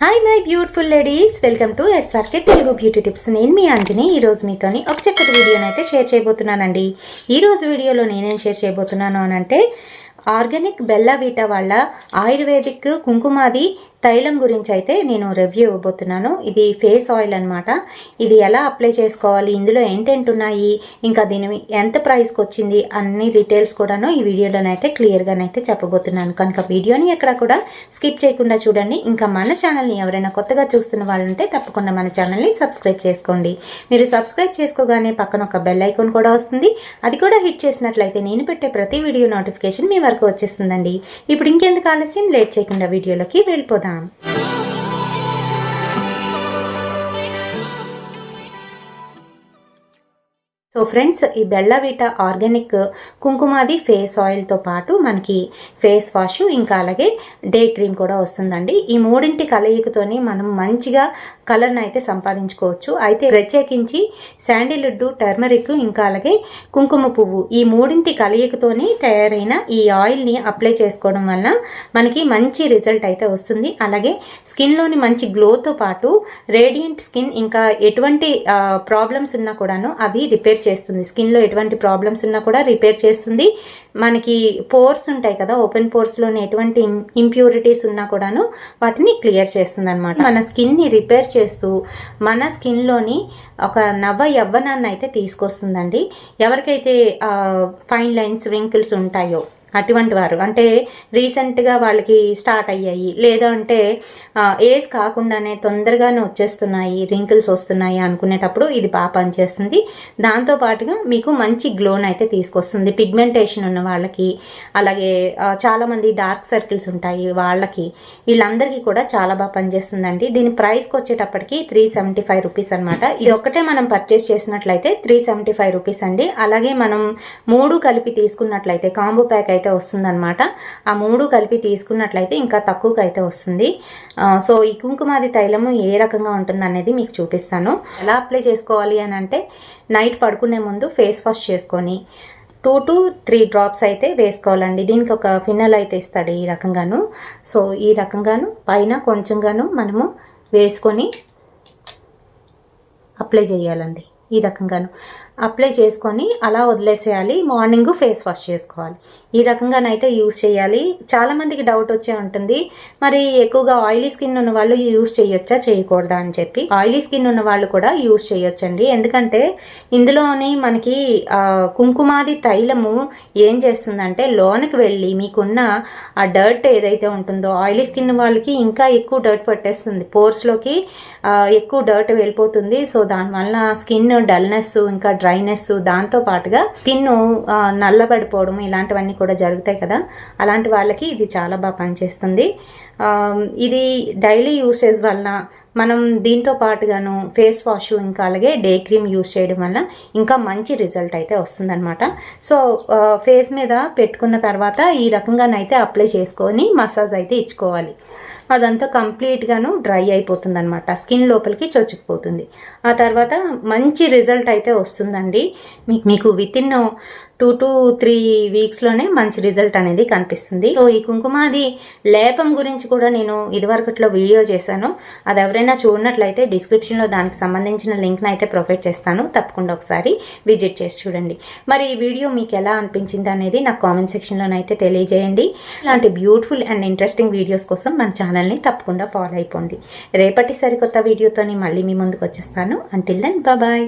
Hi my beautiful ladies, welcome to SRK Telugu beauty tips. నేను మీ అంజని. ఈరోజు మీతోని ఒక చక్కటి వీడియోని అయితే షేర్ చేయబోతున్నానండి. ఈరోజు వీడియోలో నేనేం షేర్ చేయబోతున్నాను అని అంటే ఆర్గానిక్ బెల్లా వీటా వాళ్ళ ఆయుర్వేదిక్ కుంకుమాది తైలం గురించి అయితే నేను రివ్యూ ఇవ్వబోతున్నాను. ఇది ఫేస్ ఆయిల్ అనమాట. ఇది ఎలా అప్లై చేసుకోవాలి, ఇందులో ఏంటేంటి ఉన్నాయి, ఇంకా దీని ఎంత ప్రైస్కి వచ్చింది అన్ని డీటెయిల్స్ కూడాను ఈ వీడియోలోనైతే క్లియర్గానైతే చెప్పబోతున్నాను. కనుక వీడియోని ఎక్కడ కూడా స్కిప్ చేయకుండా చూడండి. ఇంకా మన ఛానల్ని ఎవరైనా కొత్తగా చూస్తున్న వాళ్ళు ఉంటే తప్పకుండా మన ఛానల్ని సబ్స్క్రైబ్ చేసుకోండి. మీరు సబ్స్క్రైబ్ చేసుకోగానే పక్కన ఒక బెల్ ఐకాన్ కూడా వస్తుంది. అది కూడా హిట్ చేసినట్లయితే నేను పెట్టే ప్రతి వీడియో నోటిఫికేషన్ మీ వరకు వచ్చేస్తుందండి. ఇప్పుడు ఇంకెందుకు ఆలస్యం, లేట్ చేయకుండా వీడియోలోకి వెళ్ళిపోదాం. సో ఫ్రెండ్స్, ఈ Bella Vita organic Kumkumadi face ఆయిల్తో పాటు మనకి ఫేస్ వాష్, ఇంకా అలాగే డే క్రీమ్ కూడా వస్తుందండి. ఈ మూడింటి కలయికతోని మనం మంచిగా కలర్ని అయితే సంపాదించుకోవచ్చు. అయితే ప్రత్యేకించి శాండిల్వుడ్, టర్మరిక్, ఇంకా అలాగే కుంకుమ పువ్వు, ఈ మూడింటి కలయికతోని తయారైన ఈ ఆయిల్ని అప్లై చేసుకోవడం వలన మనకి మంచి రిజల్ట్ అయితే వస్తుంది. అలాగే స్కిన్లోని మంచి గ్లోతో పాటు రేడియంట్ స్కిన్, ఇంకా ఎటువంటి ప్రాబ్లమ్స్ ఉన్నా కూడాను అవి రిపేర్ చేస్తుంది. స్కిన్లో ఎటువంటి ప్రాబ్లమ్స్ ఉన్నా కూడా రిపేర్ చేస్తుంది. మనకి పోర్స్ ఉంటాయి కదా, ఓపెన్ పోర్స్లోని ఎటువంటి ఇంప్యూరిటీస్ ఉన్నా కూడాను వాటిని క్లియర్ చేస్తుంది అనమాట. మన స్కిన్ని రిపేర్ చేస్తూ మన స్కిన్లోని ఒక నవ యవ్వనాన్ని అయితే తీసుకొస్తుందండి. ఎవరికైతే ఫైన్ లైన్స్, రింకిల్స్ ఉంటాయో అటువంటి వారు, అంటే రీసెంట్గా వాళ్ళకి స్టార్ట్ అయ్యాయి, లేదా అంటే ఏజ్ కాకుండానే తొందరగానే వచ్చేస్తున్నాయి, రింకిల్స్ వస్తున్నాయి అనుకునేటప్పుడు ఇది బాగా పనిచేస్తుంది. దాంతోపాటుగా మీకు మంచి గ్లోన్ అయితే తీసుకొస్తుంది. పిగ్మెంటేషన్ ఉన్న వాళ్ళకి, అలాగే చాలామంది డార్క్ సర్కిల్స్ ఉంటాయి వాళ్ళకి, వీళ్ళందరికీ కూడా చాలా బాగా పనిచేస్తుందండి. దీని ప్రైస్కి వచ్చేటప్పటికి 375 రూపీస్ అనమాట. ఇది ఒక్కటే మనం పర్చేస్ చేసినట్లయితే 375 రూపీస్ అండి. అలాగే మనం 3 కలిపి తీసుకున్నట్లయితే కాంబో ప్యాక్ అయితే వస్తుందన్నమాట. ఆ 3 కలిపి తీసుకున్నట్లయితే ఇంకా తక్కువకి అయితే వస్తుంది. సో ఈ కుంకుమాది తైలము ఏ రకంగా ఉంటుంది అనేది మీకు చూపిస్తాను. ఎలా అప్లై చేసుకోవాలి అని అంటే, నైట్ పడుకునే ముందు ఫేస్ వాష్ చేసుకొని 2 to 3 డ్రాప్స్ అయితే వేసుకోవాలండి. దీనికి ఒక ఫినల్ అయితే ఇస్తాడు ఈ రకంగాను. సో ఈ రకంగాను పైన కొంచెంగాను మనము వేసుకొని అప్లై చేయాలండి. ఈ రకంగాను అప్లై చేసుకొని అలా వదిలేసేయాలి. మార్నింగ్ ఫేస్ వాష్ చేసుకోవాలి. ఈ రకంగానైతే యూస్ చేయాలి. చాలామందికి డౌట్ వచ్చే ఉంటుంది, మరి ఎక్కువగా ఆయిలీ స్కిన్ ఉన్న వాళ్ళు యూస్ చేయొచ్చా చేయకూడదా అని చెప్పి. ఆయిలీ స్కిన్ ఉన్న వాళ్ళు కూడా యూస్ చేయొచ్చండి. ఎందుకంటే ఇందులోని మనకి కుంకుమాది తైలము ఏం చేస్తుందంటే లోనికి వెళ్ళి మీకున్న ఆ డర్ట్ ఏదైతే ఉంటుందో, ఆయిలీ స్కిన్ వాళ్ళకి ఇంకా ఎక్కువ డర్ట్ పట్టేస్తుంది, పోర్స్లోకి ఎక్కువ డర్ట్ వెళ్ళిపోతుంది. సో దానివల్ల స్కిన్ డల్నెస్, ఇంకా డ్రైనెస్, దాంతో పాటుగా స్కిన్ నల్లబడిపోవడం ఇలాంటివన్నీ కూడా జరుగుతాయి కదా. అలాంటి వాళ్ళకి ఇది చాలా బాగా పనిచేస్తుంది. ఇది డైలీ యూసేజ్ వలన మనం దీంతో పాటుగాను ఫేస్ వాష్, ఇంకా అలాగే డే క్రీమ్ యూస్ చేయడం వల్ల ఇంకా మంచి రిజల్ట్ అయితే వస్తుందన్నమాట. సో ఫేస్ మీద పెట్టుకున్న తర్వాత ఈ రకంగానైతే అప్లై చేసుకొని మసాజ్ అయితే ఇచ్చుకోవాలి. అదంతా కంప్లీట్గాను డ్రై అయిపోతుంది అనమాట, స్కిన్ లోపలికి చొచ్చుకుపోతుంది. ఆ తర్వాత మంచి రిజల్ట్ అయితే వస్తుందండి. మీకు వితిన్ 2 to 3 వీక్స్లోనే మంచి రిజల్ట్ అనేది కనిపిస్తుంది. సో ఈ కుంకుమాది లేపం గురించి కూడా నేను ఇదివరకట్లో వీడియో చేశాను. అది ఎవరైనా చూడనట్లయితే డిస్క్రిప్షన్లో దానికి సంబంధించిన లింక్ని అయితే ప్రొవైడ్ చేస్తాను. తప్పకుండా ఒకసారి విజిట్ చేసి చూడండి. మరి ఈ వీడియో మీకు ఎలా అనిపించింది అనేది నాకు కామెంట్ సెక్షన్లోనైతే తెలియజేయండి. ఇలాంటి బ్యూటిఫుల్ అండ్ ఇంట్రెస్టింగ్ వీడియోస్ కోసం మన ఛానల్ని తప్పకుండా ఫాలో అయిపోండి. రేపటి సరికొత్త వీడియోతోని మళ్ళీ మీ ముందుకు వచ్చేస్తాను. Until then bye.